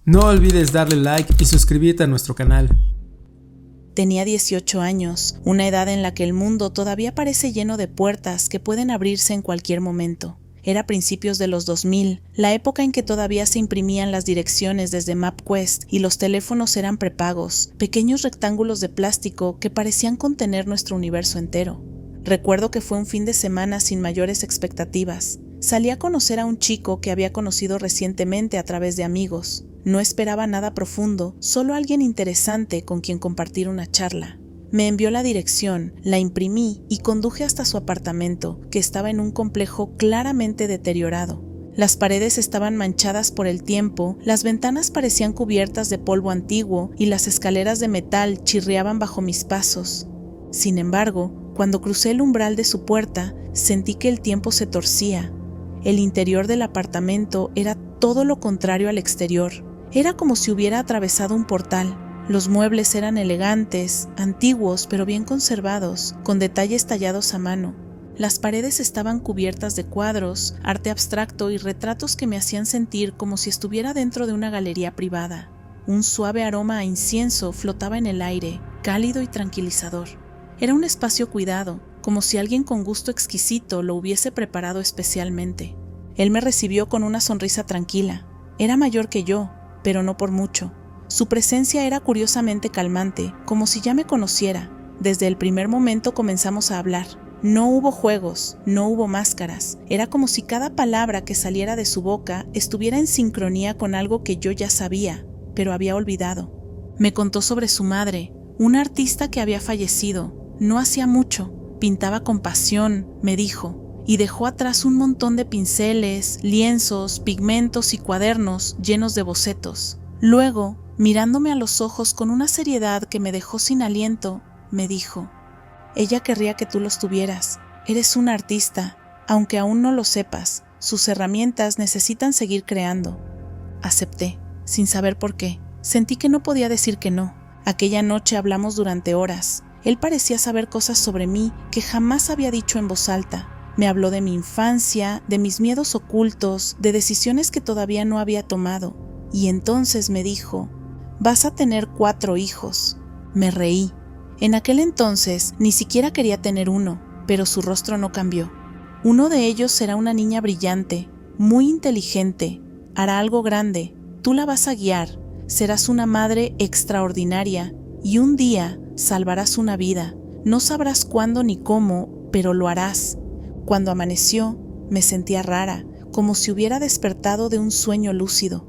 No olvides darle like y suscribirte a nuestro canal. Tenía 18 años, una edad en la que el mundo todavía parece lleno de puertas que pueden abrirse en cualquier momento. Era principios de los 2000, la época en que todavía se imprimían las direcciones desde MapQuest y los teléfonos eran prepagos, pequeños rectángulos de plástico que parecían contener nuestro universo entero. Recuerdo que fue un fin de semana sin mayores expectativas. Salí a conocer a un chico que había conocido recientemente a través de amigos. No esperaba nada profundo, solo alguien interesante con quien compartir una charla. Me envió la dirección, la imprimí y conduje hasta su apartamento, que estaba en un complejo claramente deteriorado. Las paredes estaban manchadas por el tiempo, las ventanas parecían cubiertas de polvo antiguo y las escaleras de metal chirriaban bajo mis pasos. Sin embargo, cuando crucé el umbral de su puerta, sentí que el tiempo se torcía. El interior del apartamento era todo lo contrario al exterior. Era como si hubiera atravesado un portal. Los muebles eran elegantes, antiguos pero bien conservados, con detalles tallados a mano. Las paredes estaban cubiertas de cuadros, arte abstracto y retratos que me hacían sentir como si estuviera dentro de una galería privada. Un suave aroma a incienso flotaba en el aire, cálido y tranquilizador. Era un espacio cuidado, como si alguien con gusto exquisito lo hubiese preparado especialmente. Él me recibió con una sonrisa tranquila. Era mayor que yo, pero no por mucho. Su presencia era curiosamente calmante, como si ya me conociera. Desde el primer momento comenzamos a hablar. No hubo juegos, no hubo máscaras. Era como si cada palabra que saliera de su boca estuviera en sincronía con algo que yo ya sabía, pero había olvidado. Me contó sobre su madre, una artista que había fallecido. No hacía mucho, pintaba con pasión, me dijo, y dejó atrás un montón de pinceles, lienzos, pigmentos y cuadernos llenos de bocetos. Luego, mirándome a los ojos con una seriedad que me dejó sin aliento, me dijo: ella querría que tú los tuvieras. Eres una artista, aunque aún no lo sepas. Sus herramientas necesitan seguir creando. Acepté, sin saber por qué. Sentí que no podía decir que no. Aquella noche hablamos durante horas. Él parecía saber cosas sobre mí que jamás había dicho en voz alta. Me habló de mi infancia, de mis miedos ocultos, de decisiones que todavía no había tomado. Y entonces me dijo: vas a tener 4 hijos. Me reí. En aquel entonces ni siquiera quería tener uno, pero su rostro no cambió. Uno de ellos será una niña brillante, muy inteligente, hará algo grande, tú la vas a guiar, serás una madre extraordinaria y un día salvarás una vida. No sabrás cuándo ni cómo, pero lo harás. Cuando amaneció, me sentía rara, como si hubiera despertado de un sueño lúcido.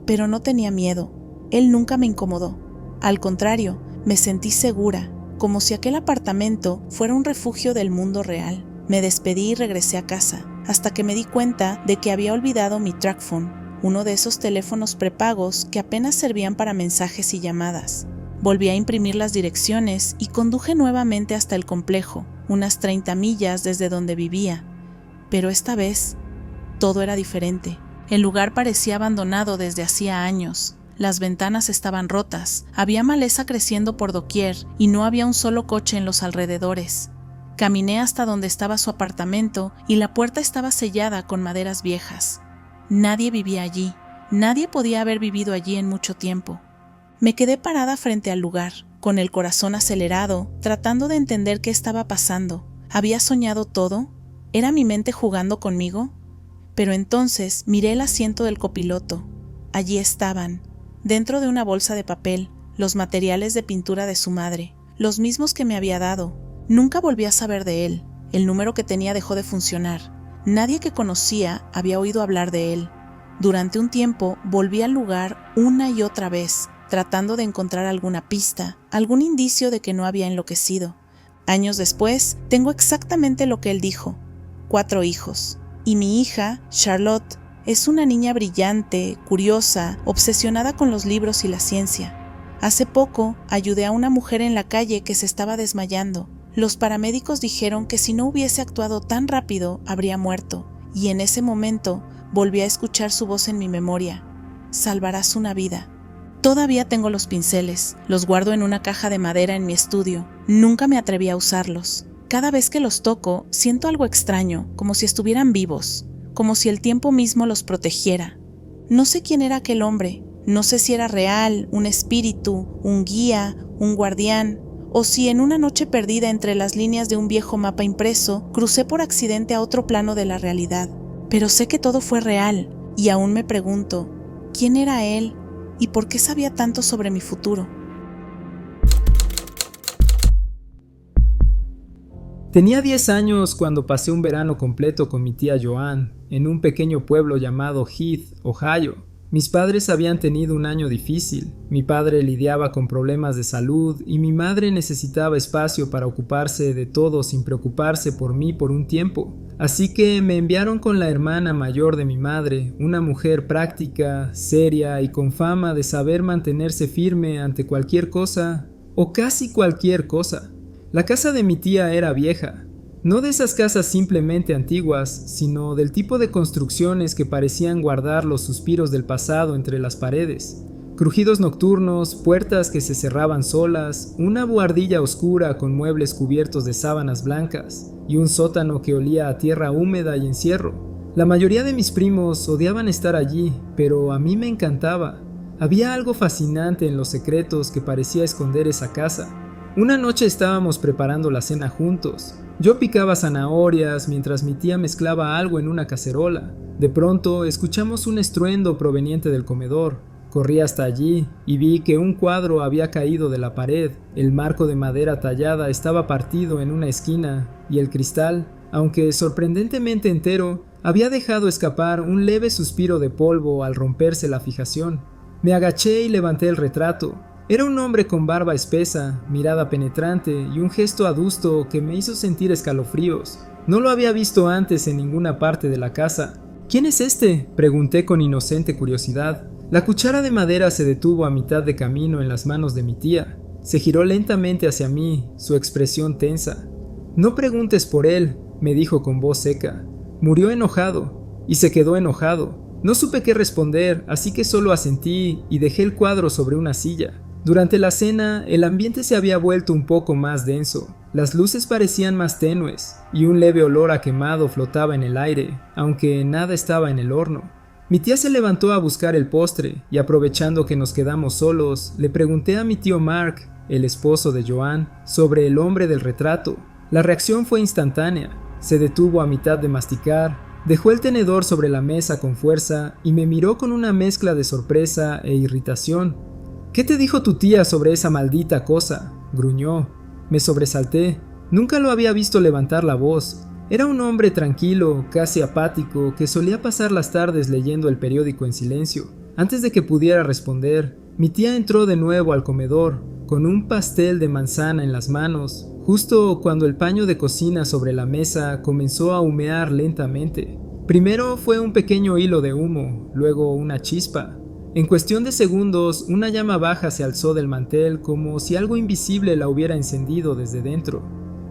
Pero no tenía miedo. Él nunca me incomodó. Al contrario, me sentí segura, como si aquel apartamento fuera un refugio del mundo real. Me despedí y regresé a casa, hasta que me di cuenta de que había olvidado mi TracFone, uno de esos teléfonos prepagos que apenas servían para mensajes y llamadas. Volví a imprimir las direcciones y conduje nuevamente hasta el complejo, unas 30 millas desde donde vivía. Pero esta vez, todo era diferente. El lugar parecía abandonado desde hacía años. Las ventanas estaban rotas, había maleza creciendo por doquier y no había un solo coche en los alrededores. Caminé hasta donde estaba su apartamento y la puerta estaba sellada con maderas viejas. Nadie vivía allí, nadie podía haber vivido allí en mucho tiempo. Me quedé parada frente al lugar, con el corazón acelerado, tratando de entender qué estaba pasando. ¿Había soñado todo? ¿Era mi mente jugando conmigo? Pero entonces miré el asiento del copiloto. Allí estaban, dentro de una bolsa de papel, los materiales de pintura de su madre, los mismos que me había dado. Nunca volví a saber de él. El número que tenía dejó de funcionar. Nadie que conocía había oído hablar de él. Durante un tiempo volví al lugar una y otra vez, tratando de encontrar alguna pista, algún indicio de que no había enloquecido. Años después, tengo exactamente lo que él dijo: 4 hijos. Y mi hija, Charlotte, es una niña brillante, curiosa, obsesionada con los libros y la ciencia. Hace poco ayudé a una mujer en la calle que se estaba desmayando. Los paramédicos dijeron que si no hubiese actuado tan rápido, habría muerto. Y en ese momento volví a escuchar su voz en mi memoria: salvarás una vida. Todavía tengo los pinceles, los guardo en una caja de madera en mi estudio. Nunca me atreví a usarlos. Cada vez que los toco, siento algo extraño, como si estuvieran vivos, como si el tiempo mismo los protegiera. No sé quién era aquel hombre, No sé si era real, un espíritu, un guía, un guardián, o si en una noche perdida entre las líneas de un viejo mapa impreso, crucé por accidente a otro plano de la realidad. Pero sé que todo fue real, y aún me pregunto, ¿quién era él y por qué sabía tanto sobre mi futuro? Tenía 10 años cuando pasé un verano completo con mi tía Joanne en un pequeño pueblo llamado Heath, Ohio. Mis padres habían tenido un año difícil. Mi padre lidiaba con problemas de salud y mi madre necesitaba espacio para ocuparse de todo sin preocuparse por mí por un tiempo. Así que me enviaron con la hermana mayor de mi madre, una mujer práctica, seria y con fama de saber mantenerse firme ante cualquier cosa o casi cualquier cosa. La casa de mi tía era vieja, no de esas casas simplemente antiguas, sino del tipo de construcciones que parecían guardar los suspiros del pasado entre las paredes. Crujidos nocturnos, puertas que se cerraban solas, una buhardilla oscura con muebles cubiertos de sábanas blancas y un sótano que olía a tierra húmeda y encierro. La mayoría de mis primos odiaban estar allí, pero a mí me encantaba. Había algo fascinante en los secretos que parecía esconder esa casa. Una noche estábamos preparando la cena juntos. Yo picaba zanahorias mientras mi tía mezclaba algo en una cacerola. De pronto escuchamos un estruendo proveniente del comedor. Corrí hasta allí y vi que un cuadro había caído de la pared. El marco de madera tallada estaba partido en una esquina y el cristal, aunque sorprendentemente entero, había dejado escapar un leve suspiro de polvo al romperse la fijación. Me agaché y levanté el retrato. Era un hombre con barba espesa, mirada penetrante y un gesto adusto que me hizo sentir escalofríos. No lo había visto antes en ninguna parte de la casa. ¿Quién es este?, pregunté con inocente curiosidad. La cuchara de madera se detuvo a mitad de camino en las manos de mi tía. Se giró lentamente hacia mí, su expresión tensa. «No preguntes por él», me dijo con voz seca. «Murió enojado, y se quedó enojado. No supe qué responder, así que solo asentí y dejé el cuadro sobre una silla». Durante la cena, el ambiente se había vuelto un poco más denso. Las luces parecían más tenues, y un leve olor a quemado flotaba en el aire, aunque nada estaba en el horno. Mi tía se levantó a buscar el postre, y aprovechando que nos quedamos solos, le pregunté a mi tío Mark, el esposo de Joanne, sobre el hombre del retrato. La reacción fue instantánea. Se detuvo a mitad de masticar, dejó el tenedor sobre la mesa con fuerza y me miró con una mezcla de sorpresa e irritación. «¿Qué te dijo tu tía sobre esa maldita cosa?», gruñó. Me sobresalté. Nunca lo había visto levantar la voz. Era un hombre tranquilo, casi apático, que solía pasar las tardes leyendo el periódico en silencio. Antes de que pudiera responder, mi tía entró de nuevo al comedor, con un pastel de manzana en las manos, justo cuando el paño de cocina sobre la mesa comenzó a humear lentamente. Primero fue un pequeño hilo de humo, luego una chispa. En cuestión de segundos, una llama baja se alzó del mantel como si algo invisible la hubiera encendido desde dentro.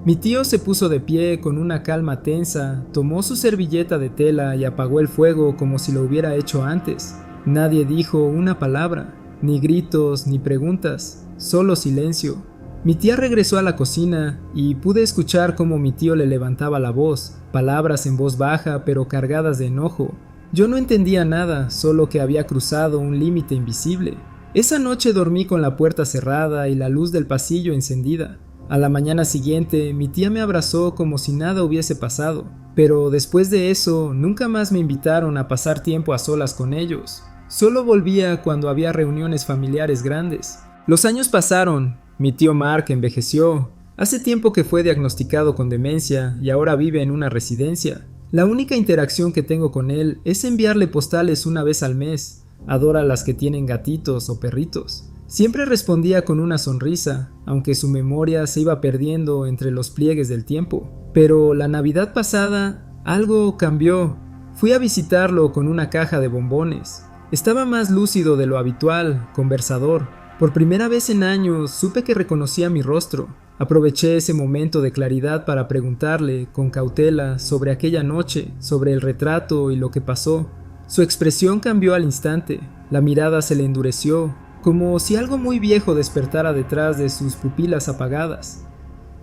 Mi tío se puso de pie con una calma tensa, tomó su servilleta de tela y apagó el fuego como si lo hubiera hecho antes. Nadie dijo una palabra, ni gritos ni preguntas, solo silencio. Mi tía regresó a la cocina y pude escuchar cómo mi tío le levantaba la voz, palabras en voz baja pero cargadas de enojo. Yo no entendía nada, solo que había cruzado un límite invisible. Esa noche dormí con la puerta cerrada y la luz del pasillo encendida. A la mañana siguiente, mi tía me abrazó como si nada hubiese pasado, pero después de eso, nunca más me invitaron a pasar tiempo a solas con ellos. Solo volvía cuando había reuniones familiares grandes. Los años pasaron, mi tío Mark envejeció. Hace tiempo que fue diagnosticado con demencia y ahora vive en una residencia. La única interacción que tengo con él es enviarle postales una vez al mes. Adora las que tienen gatitos o perritos. Siempre respondía con una sonrisa, aunque su memoria se iba perdiendo entre los pliegues del tiempo. Pero la Navidad pasada, algo cambió. Fui a visitarlo con una caja de bombones. Estaba más lúcido de lo habitual, conversador. Por primera vez en años supe que reconocía mi rostro. Aproveché ese momento de claridad para preguntarle, con cautela, sobre aquella noche, sobre el retrato y lo que pasó. Su expresión cambió al instante, la mirada se le endureció, como si algo muy viejo despertara detrás de sus pupilas apagadas.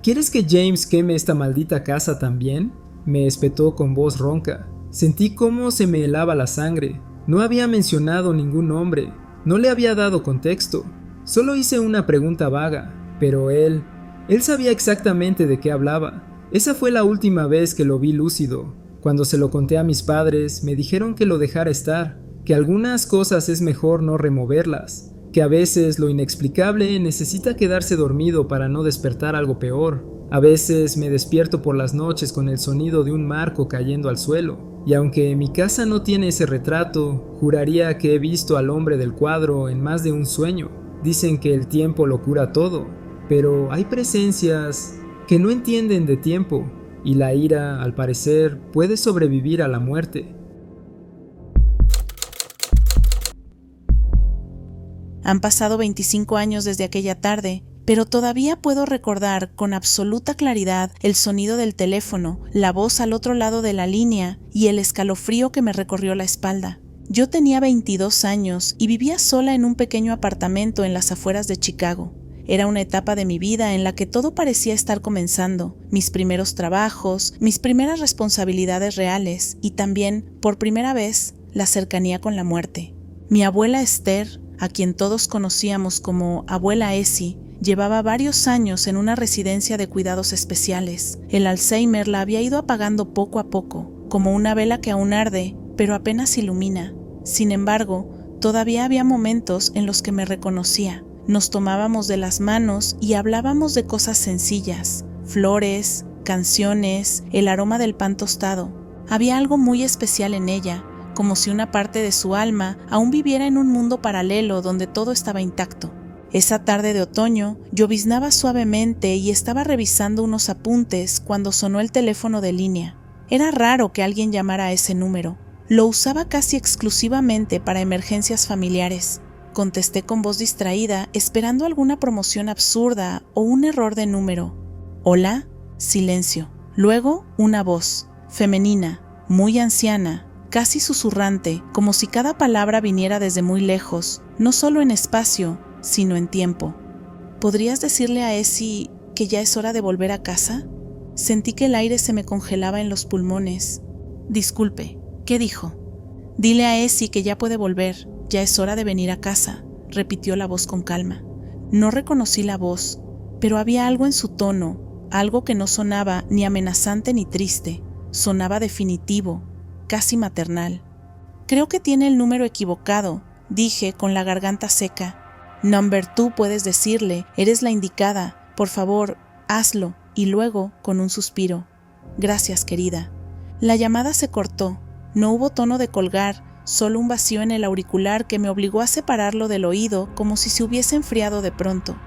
¿Quieres que James queme esta maldita casa también?, me espetó con voz ronca. Sentí cómo se me helaba la sangre. No había mencionado ningún nombre. No le había dado contexto, solo hice una pregunta vaga, pero él sabía exactamente de qué hablaba. Esa fue la última vez que lo vi lúcido. Cuando se lo conté a mis padres, me dijeron que lo dejara estar, que algunas cosas es mejor no removerlas, que a veces lo inexplicable necesita quedarse dormido para no despertar algo peor. A veces me despierto por las noches con el sonido de un marco cayendo al suelo, y aunque mi casa no tiene ese retrato, juraría que he visto al hombre del cuadro en más de un sueño. Dicen que el tiempo lo cura todo, pero hay presencias que no entienden de tiempo, y la ira, al parecer, puede sobrevivir a la muerte. Han pasado 25 años desde aquella tarde, pero todavía puedo recordar con absoluta claridad el sonido del teléfono, la voz al otro lado de la línea y el escalofrío que me recorrió la espalda. Yo tenía 22 años y vivía sola en un pequeño apartamento en las afueras de Chicago. Era una etapa de mi vida en la que todo parecía estar comenzando, mis primeros trabajos, mis primeras responsabilidades reales y también, por primera vez, la cercanía con la muerte. Mi abuela Esther, a quien todos conocíamos como abuela Essie, llevaba varios años en una residencia de cuidados especiales. El Alzheimer la había ido apagando poco a poco, como una vela que aún arde, pero apenas ilumina. Sin embargo, todavía había momentos en los que me reconocía. Nos tomábamos de las manos y hablábamos de cosas sencillas, flores, canciones, el aroma del pan tostado. Había algo muy especial en ella, como si una parte de su alma aún viviera en un mundo paralelo donde todo estaba intacto. Esa tarde de otoño, lloviznaba suavemente y estaba revisando unos apuntes cuando sonó el teléfono de línea. Era raro que alguien llamara a ese número. Lo usaba casi exclusivamente para emergencias familiares. Contesté con voz distraída, esperando alguna promoción absurda o un error de número. ¿Hola? Silencio. Luego, una voz, femenina, muy anciana, casi susurrante, como si cada palabra viniera desde muy lejos, no solo en espacio, sino en tiempo. ¿Podrías decirle a Essie que ya es hora de volver a casa? Sentí que el aire se me congelaba en los pulmones. Disculpe, ¿qué dijo? Dile a Essie que ya puede volver. Ya es hora de venir a casa, repitió la voz con calma. No reconocí la voz, pero había algo en su tono, algo que no sonaba ni amenazante ni triste, sonaba definitivo, casi maternal. Creo que tiene el número equivocado, dije con la garganta seca. Number 2 puedes decirle, eres la indicada, por favor, hazlo, y luego, con un suspiro. Gracias, querida. La llamada se cortó, no hubo tono de colgar, solo un vacío en el auricular que me obligó a separarlo del oído como si se hubiese enfriado de pronto.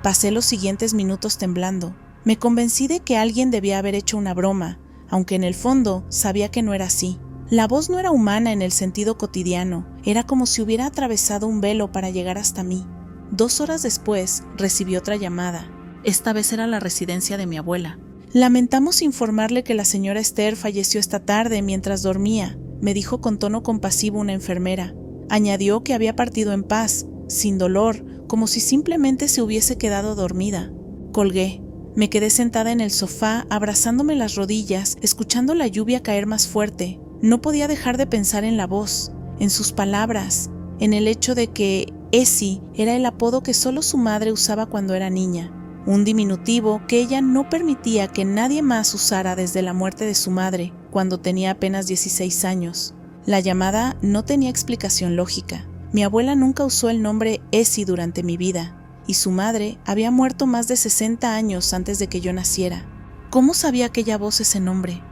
Pasé los siguientes minutos temblando. Me convencí de que alguien debía haber hecho una broma, aunque en el fondo sabía que no era así. La voz no era humana en el sentido cotidiano, era como si hubiera atravesado un velo para llegar hasta mí. 2 horas después recibí otra llamada. Esta vez era la residencia de mi abuela. Lamentamos informarle que la señora Esther falleció esta tarde mientras dormía, me dijo con tono compasivo una enfermera. Añadió que había partido en paz, sin dolor, como si simplemente se hubiese quedado dormida. Colgué. Me quedé sentada en el sofá, abrazándome las rodillas, escuchando la lluvia caer más fuerte. No podía dejar de pensar en la voz, en sus palabras, en el hecho de que Essie era el apodo que solo su madre usaba cuando era niña. Un diminutivo que ella no permitía que nadie más usara desde la muerte de su madre, cuando tenía apenas 16 años. La llamada no tenía explicación lógica. Mi abuela nunca usó el nombre Essie durante mi vida, y su madre había muerto más de 60 años antes de que yo naciera. ¿Cómo sabía aquella voz ese nombre?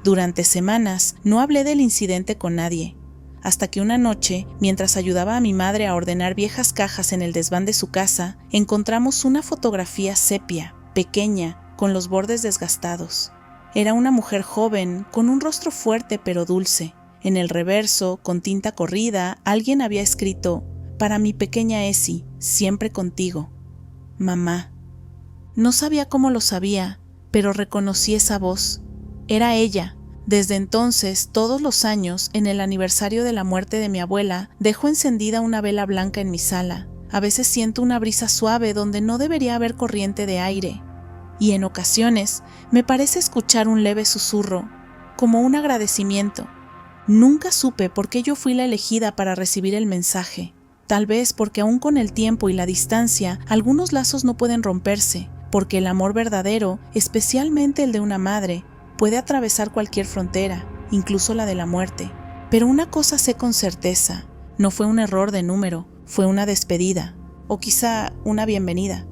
Durante semanas no hablé del incidente con nadie, hasta que una noche, mientras ayudaba a mi madre a ordenar viejas cajas en el desván de su casa, encontramos una fotografía sepia, pequeña, con los bordes desgastados. Era una mujer joven, con un rostro fuerte pero dulce. En el reverso, con tinta corrida, alguien había escrito: «Para mi pequeña Essie, siempre contigo. Mamá». No sabía cómo lo sabía, pero reconocí esa voz. Era ella. Desde entonces, todos los años, en el aniversario de la muerte de mi abuela, dejo encendida una vela blanca en mi sala. A veces siento una brisa suave donde no debería haber corriente de aire. Y en ocasiones, me parece escuchar un leve susurro, como un agradecimiento. Nunca supe por qué yo fui la elegida para recibir el mensaje. Tal vez porque aún con el tiempo y la distancia, algunos lazos no pueden romperse, porque el amor verdadero, especialmente el de una madre, puede atravesar cualquier frontera, incluso la de la muerte. Pero una cosa sé con certeza, no fue un error de número, fue una despedida, o quizá una bienvenida.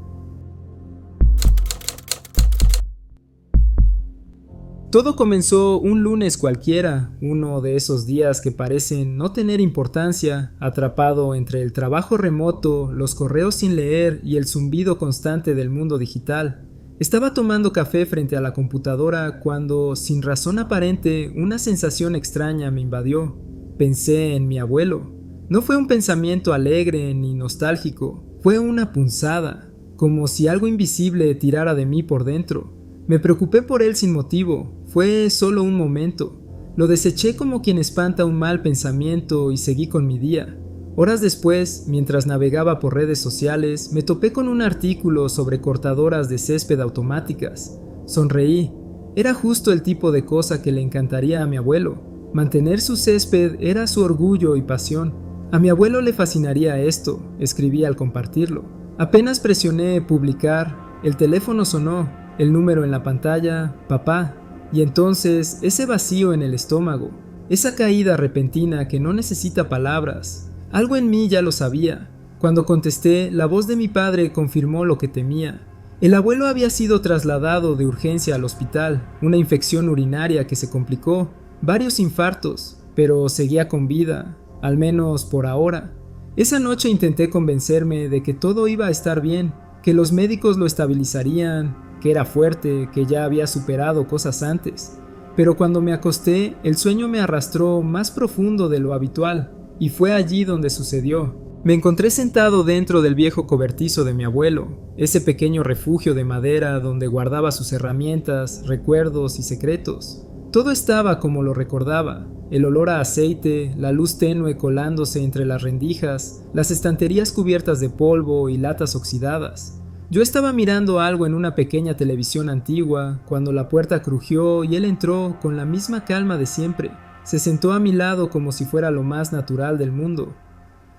Todo comenzó un lunes cualquiera, uno de esos días que parecen no tener importancia, atrapado entre el trabajo remoto, los correos sin leer y el zumbido constante del mundo digital. Estaba tomando café frente a la computadora cuando, sin razón aparente, una sensación extraña me invadió. Pensé en mi abuelo. No fue un pensamiento alegre ni nostálgico, fue una punzada, como si algo invisible tirara de mí por dentro. Me preocupé por él sin motivo, fue solo un momento. Lo deseché como quien espanta un mal pensamiento y seguí con mi día. Horas después, mientras navegaba por redes sociales, me topé con un artículo sobre cortadoras de césped automáticas. Sonreí. Era justo el tipo de cosa que le encantaría a mi abuelo. Mantener su césped era su orgullo y pasión. A mi abuelo le fascinaría esto, escribí al compartirlo. Apenas presioné publicar, el teléfono sonó, el número en la pantalla, papá. Y entonces, ese vacío en el estómago, esa caída repentina que no necesita palabras. Algo en mí ya lo sabía. Cuando contesté, la voz de mi padre confirmó lo que temía. El abuelo había sido trasladado de urgencia al hospital, una infección urinaria que se complicó, varios infartos, pero seguía con vida, al menos por ahora. Esa noche intenté convencerme de que todo iba a estar bien, que los médicos lo estabilizarían, que era fuerte, que ya había superado cosas antes. Pero cuando me acosté, el sueño me arrastró más profundo de lo habitual, y fue allí donde sucedió. Me encontré sentado dentro del viejo cobertizo de mi abuelo, ese pequeño refugio de madera donde guardaba sus herramientas, recuerdos y secretos. Todo estaba como lo recordaba, el olor a aceite, la luz tenue colándose entre las rendijas, las estanterías cubiertas de polvo y latas oxidadas. Yo estaba mirando algo en una pequeña televisión antigua, cuando la puerta crujió y él entró con la misma calma de siempre. Se sentó a mi lado como si fuera lo más natural del mundo.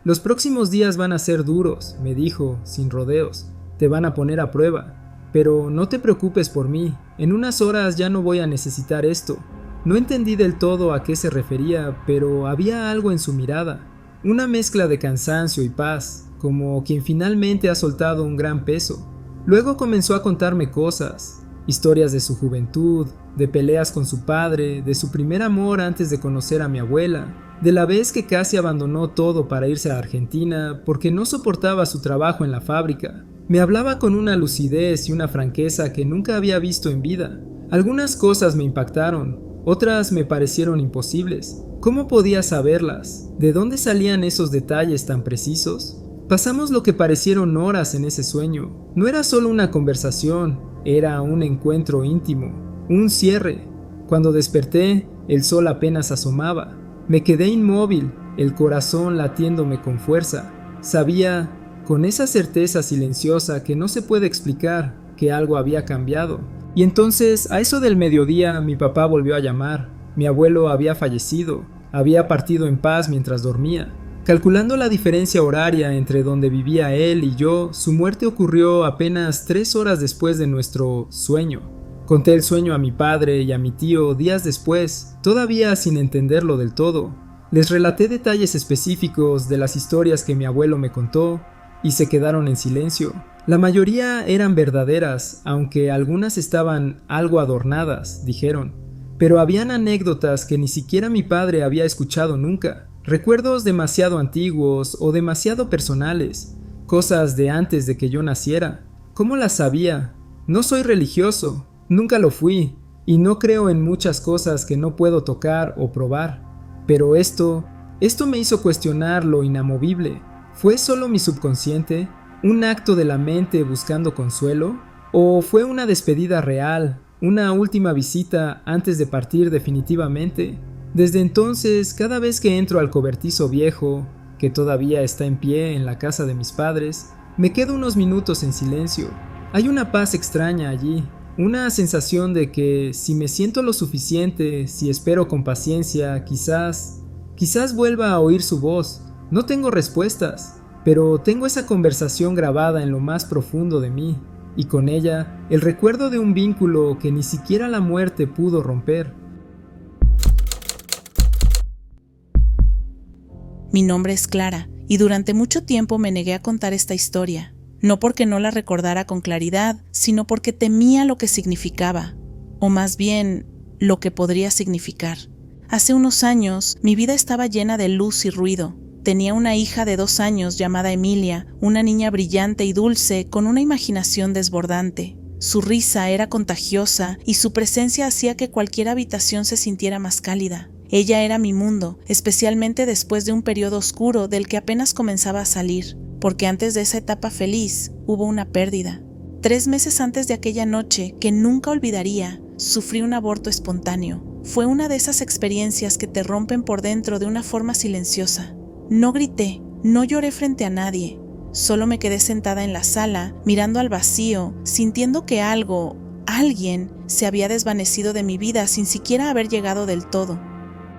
Los próximos días van a ser duros, me dijo, sin rodeos. Te van a poner a prueba. Pero no te preocupes por mí, en unas horas ya no voy a necesitar esto. No entendí del todo a qué se refería, pero había algo en su mirada. Una mezcla de cansancio y paz, como quien finalmente ha soltado un gran peso. Luego comenzó a contarme cosas, historias de su juventud, de peleas con su padre, de su primer amor antes de conocer a mi abuela, de la vez que casi abandonó todo para irse a Argentina porque no soportaba su trabajo en la fábrica. Me hablaba con una lucidez y una franqueza que nunca había visto en vida. Algunas cosas me impactaron, otras me parecieron imposibles. ¿Cómo podía saberlas? ¿De dónde salían esos detalles tan precisos? Pasamos lo que parecieron horas en ese sueño. No era solo una conversación, era un encuentro íntimo, un cierre. Cuando desperté, el sol apenas asomaba. Me quedé inmóvil, el corazón latiéndome con fuerza. Sabía, con esa certeza silenciosa que no se puede explicar, que algo había cambiado. Y entonces, a eso del mediodía, mi papá volvió a llamar. Mi abuelo había fallecido, había partido en paz mientras dormía. Calculando la diferencia horaria entre donde vivía él y yo, su muerte ocurrió apenas 3 horas después de nuestro sueño. Conté el sueño a mi padre y a mi tío días después, todavía sin entenderlo del todo. Les relaté detalles específicos de las historias que mi abuelo me contó y se quedaron en silencio. La mayoría eran verdaderas, aunque algunas estaban algo adornadas, dijeron. Pero habían anécdotas que ni siquiera mi padre había escuchado nunca. Recuerdos demasiado antiguos o demasiado personales, cosas de antes de que yo naciera. ¿Cómo las sabía? No soy religioso, nunca lo fui, y no creo en muchas cosas que no puedo tocar o probar. Pero esto me hizo cuestionar lo inamovible. ¿Fue solo mi subconsciente? ¿Un acto de la mente buscando consuelo? ¿O fue una despedida real? ¿Una última visita antes de partir definitivamente? Desde entonces, cada vez que entro al cobertizo viejo, que todavía está en pie en la casa de mis padres, me quedo unos minutos en silencio. Hay una paz extraña allí, una sensación de que si me siento lo suficiente, si espero con paciencia, quizás vuelva a oír su voz. No tengo respuestas, pero tengo esa conversación grabada en lo más profundo de mí, y con ella el recuerdo de un vínculo que ni siquiera la muerte pudo romper. Mi nombre es Clara, y durante mucho tiempo me negué a contar esta historia, no porque no la recordara con claridad, sino porque temía lo que significaba, o más bien, lo que podría significar. Hace unos años, mi vida estaba llena de luz y ruido. Tenía una hija de 2 años llamada Emilia, una niña brillante y dulce con una imaginación desbordante. Su risa era contagiosa y su presencia hacía que cualquier habitación se sintiera más cálida. Ella era mi mundo, especialmente después de un periodo oscuro del que apenas comenzaba a salir, porque antes de esa etapa feliz hubo una pérdida. 3 meses antes de aquella noche, que nunca olvidaría, sufrí un aborto espontáneo. Fue una de esas experiencias que te rompen por dentro de una forma silenciosa. No grité, no lloré frente a nadie, solo me quedé sentada en la sala, mirando al vacío, sintiendo que alguien se había desvanecido de mi vida sin siquiera haber llegado del todo.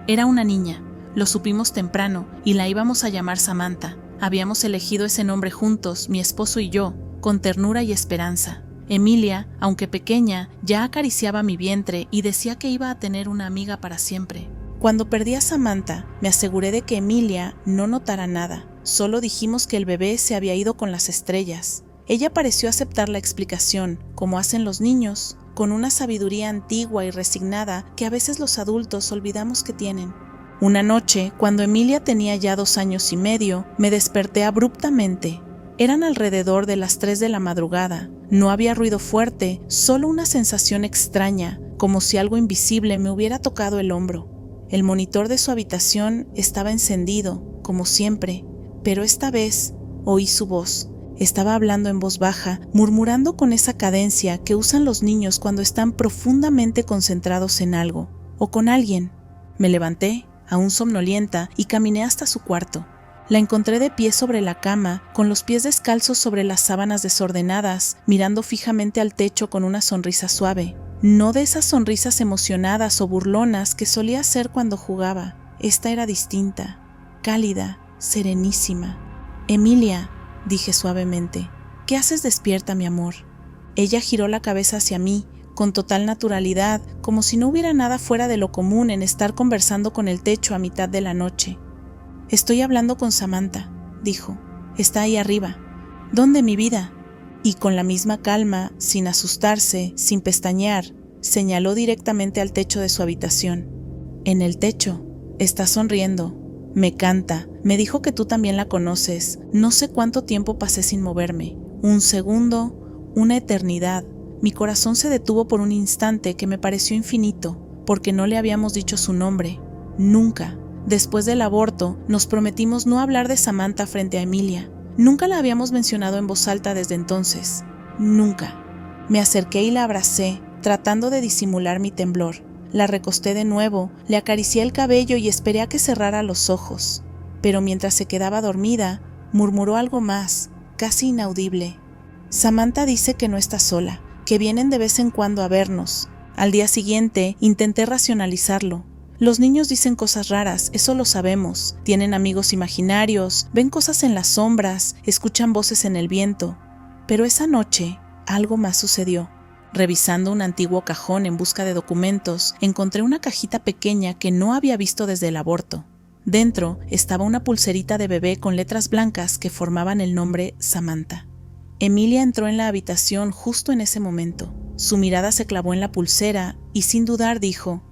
Era una niña, lo supimos temprano, y la íbamos a llamar Samantha. Habíamos elegido ese nombre juntos, mi esposo y yo, con ternura y esperanza. Emilia, aunque pequeña, ya acariciaba mi vientre y decía que iba a tener una amiga para siempre. Cuando perdí a Samantha, me aseguré de que Emilia no notara nada. Solo dijimos que el bebé se había ido con las estrellas. Ella pareció aceptar la explicación, como hacen los niños, con una sabiduría antigua y resignada que a veces los adultos olvidamos que tienen. Una noche, cuando Emilia tenía ya 2 años y medio, me desperté abruptamente. Eran alrededor de las 3 de la madrugada. No había ruido fuerte, solo una sensación extraña, como si algo invisible me hubiera tocado el hombro. El monitor de su habitación estaba encendido, como siempre, pero esta vez oí su voz. Estaba hablando en voz baja, murmurando con esa cadencia que usan los niños cuando están profundamente concentrados en algo, o con alguien. Me levanté, aún somnolienta, y caminé hasta su cuarto. La encontré de pie sobre la cama, con los pies descalzos sobre las sábanas desordenadas, mirando fijamente al techo con una sonrisa suave. No de esas sonrisas emocionadas o burlonas que solía hacer cuando jugaba. Esta era distinta, cálida, serenísima. «Emilia», dije suavemente, «¿qué haces despierta, mi amor?» Ella giró la cabeza hacia mí, con total naturalidad, como si no hubiera nada fuera de lo común en estar conversando con el techo a mitad de la noche. «Estoy hablando con Samantha», dijo. «Está ahí arriba». «¿Dónde, mi vida?» Y con la misma calma, sin asustarse, sin pestañear, señaló directamente al techo de su habitación. «En el techo. Está sonriendo. Me canta. Me dijo que tú también la conoces. No sé cuánto tiempo pasé sin moverme. 1 segundo, una eternidad. Mi corazón se detuvo por un instante que me pareció infinito, porque no le habíamos dicho su nombre. Nunca. Después del aborto, nos prometimos no hablar de Samantha frente a Emilia. Nunca la habíamos mencionado en voz alta desde entonces. Nunca. Me acerqué y la abracé, tratando de disimular mi temblor. La recosté de nuevo, le acaricié el cabello y esperé a que cerrara los ojos. Pero mientras se quedaba dormida, murmuró algo más, casi inaudible. «Samantha dice que no está sola, que vienen de vez en cuando a vernos». Al día siguiente, intenté racionalizarlo. Los niños dicen cosas raras, eso lo sabemos. Tienen amigos imaginarios, ven cosas en las sombras, escuchan voces en el viento. Pero esa noche, algo más sucedió. Revisando un antiguo cajón en busca de documentos, encontré una cajita pequeña que no había visto desde el aborto. Dentro estaba una pulserita de bebé con letras blancas que formaban el nombre Samantha. Emilia entró en la habitación justo en ese momento. Su mirada se clavó en la pulsera y sin dudar dijo: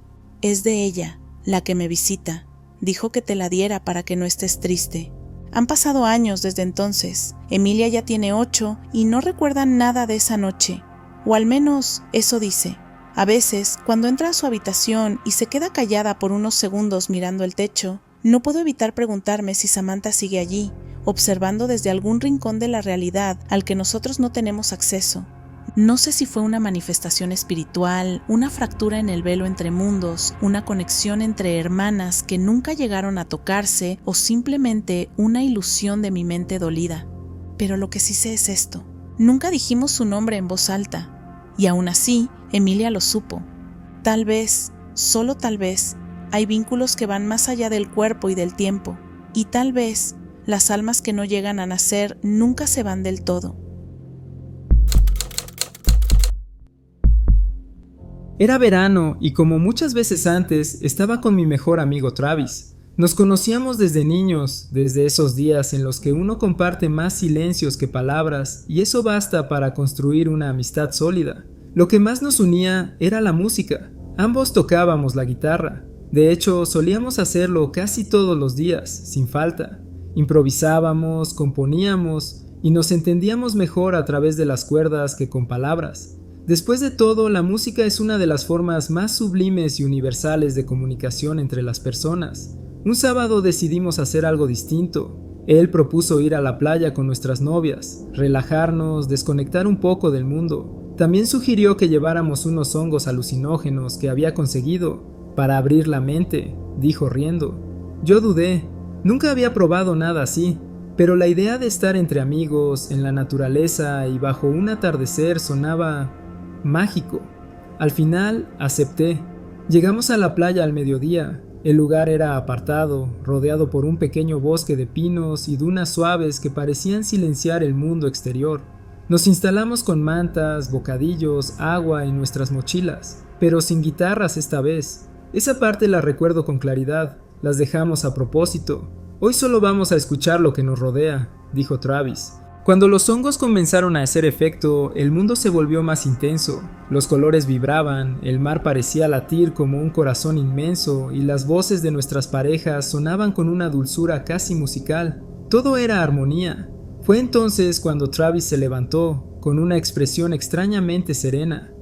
«Es de ella, la que me visita. Dijo que te la diera para que no estés triste». Han pasado años desde entonces. Emilia ya tiene 8 y no recuerda nada de esa noche. O al menos eso dice. A veces, cuando entra a su habitación y se queda callada por unos segundos mirando el techo, no puedo evitar preguntarme si Samantha sigue allí, observando desde algún rincón de la realidad al que nosotros no tenemos acceso. No sé si fue una manifestación espiritual, una fractura en el velo entre mundos, una conexión entre hermanas que nunca llegaron a tocarse o simplemente una ilusión de mi mente dolida. Pero lo que sí sé es esto. Nunca dijimos su nombre en voz alta. Y aún así, Emilia lo supo. Tal vez, solo tal vez, hay vínculos que van más allá del cuerpo y del tiempo. Y tal vez, Las almas que no llegan a nacer nunca se van del todo. Era verano y como muchas veces antes, estaba con mi mejor amigo Travis. Nos conocíamos desde niños, desde esos días en los que uno comparte más silencios que palabras, y eso basta para construir una amistad sólida. Lo que más nos unía era la música. Ambos tocábamos la guitarra. De hecho, solíamos hacerlo casi todos los días, sin falta. Improvisábamos, componíamos, y nos entendíamos mejor a través de las cuerdas que con palabras. Después de todo, la música es una de las formas más sublimes y universales de comunicación entre las personas. Un sábado decidimos hacer algo distinto. Él propuso ir a la playa con nuestras novias, relajarnos, desconectar un poco del mundo. También sugirió que lleváramos unos hongos alucinógenos que había conseguido para abrir la mente, dijo riendo. Yo dudé, nunca había probado nada así, pero la idea de estar entre amigos, en la naturaleza y bajo un atardecer sonaba mágico. Al final, acepté. Llegamos a la playa al mediodía. El lugar era apartado, rodeado por un pequeño bosque de pinos y dunas suaves que parecían silenciar el mundo exterior. Nos instalamos con mantas, bocadillos, agua en nuestras mochilas, pero sin guitarras esta vez. Esa parte la recuerdo con claridad, las dejamos a propósito. Hoy solo vamos a escuchar lo que nos rodea, dijo Travis. Cuando los hongos comenzaron a hacer efecto, el mundo se volvió más intenso. Los colores vibraban, el mar parecía latir como un corazón inmenso y las voces de nuestras parejas sonaban con una dulzura casi musical. Todo era armonía. Fue entonces cuando Travis se levantó, con una expresión extrañamente serena.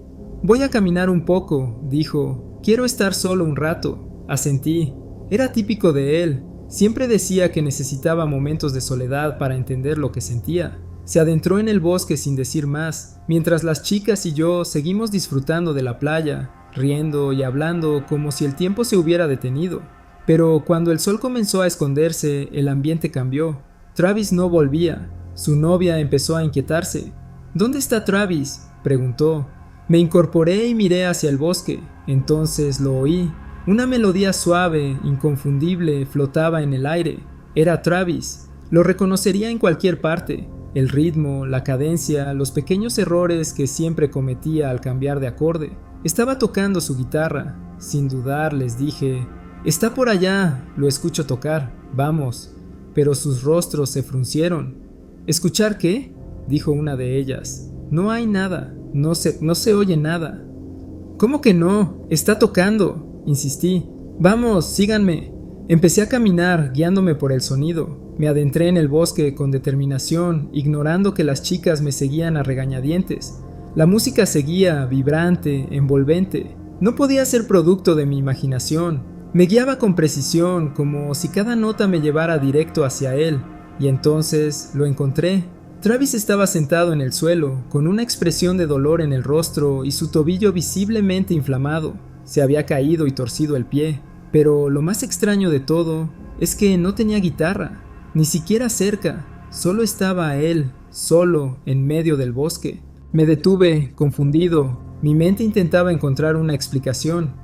«Voy a caminar un poco», dijo. «Quiero estar solo un rato». Asentí. Era típico de él. Siempre decía que necesitaba momentos de soledad para entender lo que sentía. Se adentró en el bosque sin decir más, mientras las chicas y yo seguimos disfrutando de la playa, riendo y hablando como si el tiempo se hubiera detenido. Pero cuando el sol comenzó a esconderse, el ambiente cambió. Travis no volvía. Su novia empezó a inquietarse. «¿Dónde está Travis?», preguntó. Me incorporé y miré hacia el bosque. Entonces lo oí. Una melodía suave, inconfundible, flotaba en el aire. Era Travis. Lo reconocería en cualquier parte. El ritmo, la cadencia, los pequeños errores que siempre cometía al cambiar de acorde. Estaba tocando su guitarra. Sin dudar les dije, «Está por allá, lo escucho tocar, vamos». Pero sus rostros se fruncieron. «¿Escuchar qué?», dijo una de ellas. «No hay nada, no se oye nada». «¿Cómo que no? Está tocando», insistí. «Vamos, síganme». Empecé a caminar, guiándome por el sonido. Me adentré en el bosque con determinación, ignorando que las chicas me seguían a regañadientes. La música seguía, vibrante, envolvente. No podía ser producto de mi imaginación. Me guiaba con precisión, como si cada nota me llevara directo hacia él. Y entonces lo encontré. Travis estaba sentado en el suelo, con una expresión de dolor en el rostro y su tobillo visiblemente inflamado. Se había caído y torcido el pie, pero lo más extraño de todo es que no tenía guitarra, ni siquiera cerca, solo estaba él, solo, en medio del bosque. Me detuve, confundido, mi mente intentaba encontrar una explicación.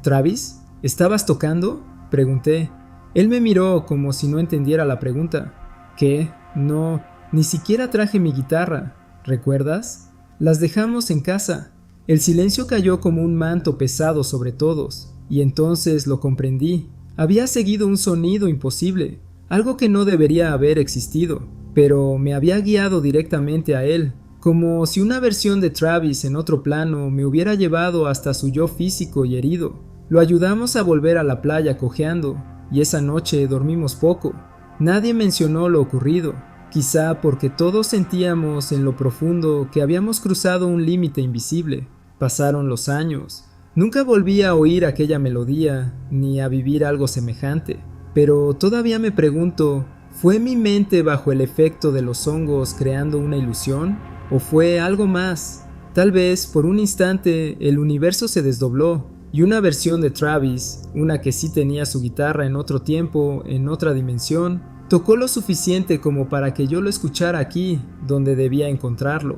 «¿Travis? ¿Estabas tocando?», pregunté. Él me miró como si no entendiera la pregunta. «¿Qué? No, ni siquiera traje mi guitarra, ¿recuerdas? Las dejamos en casa». El silencio cayó como un manto pesado sobre todos, y entonces lo comprendí. Había seguido un sonido imposible, algo que no debería haber existido, pero me había guiado directamente a él, como si una versión de Travis en otro plano me hubiera llevado hasta su yo físico y herido. Lo ayudamos a volver a la playa cojeando, y esa noche dormimos poco. Nadie mencionó lo ocurrido, quizá porque todos sentíamos en lo profundo que habíamos cruzado un límite invisible. Pasaron los años. Nunca volví a oír aquella melodía, ni a vivir algo semejante. Pero todavía me pregunto, ¿fue mi mente bajo el efecto de los hongos creando una ilusión? ¿O fue algo más? Tal vez, por un instante, el universo se desdobló, y una versión de Travis, una que sí tenía su guitarra en otro tiempo, en otra dimensión, tocó lo suficiente como para que yo lo escuchara aquí, donde debía encontrarlo.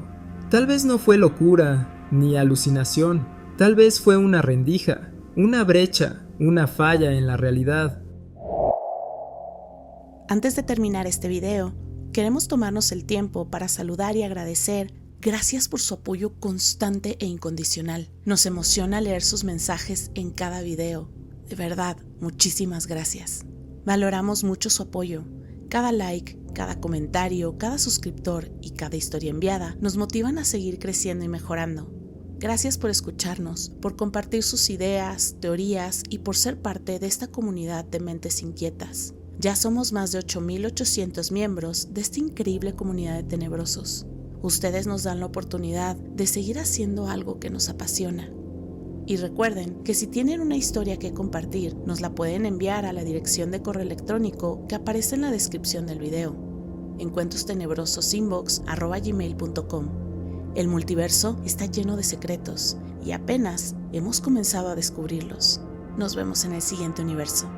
Tal vez no fue locura, ni alucinación, tal vez fue una rendija, una brecha, una falla en la realidad. Antes de terminar este video, queremos tomarnos el tiempo para saludar y agradecer. Gracias por su apoyo constante e incondicional. Nos emociona leer sus mensajes en cada video. De verdad, muchísimas gracias. Valoramos mucho su apoyo. Cada like, cada comentario, cada suscriptor y cada historia enviada nos motivan a seguir creciendo y mejorando. Gracias por escucharnos, por compartir sus ideas, teorías y por ser parte de esta comunidad de mentes inquietas. Ya somos más de 8,800 miembros de esta increíble comunidad de tenebrosos. Ustedes nos dan la oportunidad de seguir haciendo algo que nos apasiona. Y recuerden que si tienen una historia que compartir, nos la pueden enviar a la dirección de correo electrónico que aparece en la descripción del video. encuentrostenebrosos@gmail.com. El multiverso está lleno de secretos y apenas hemos comenzado a descubrirlos. Nos vemos en el siguiente universo.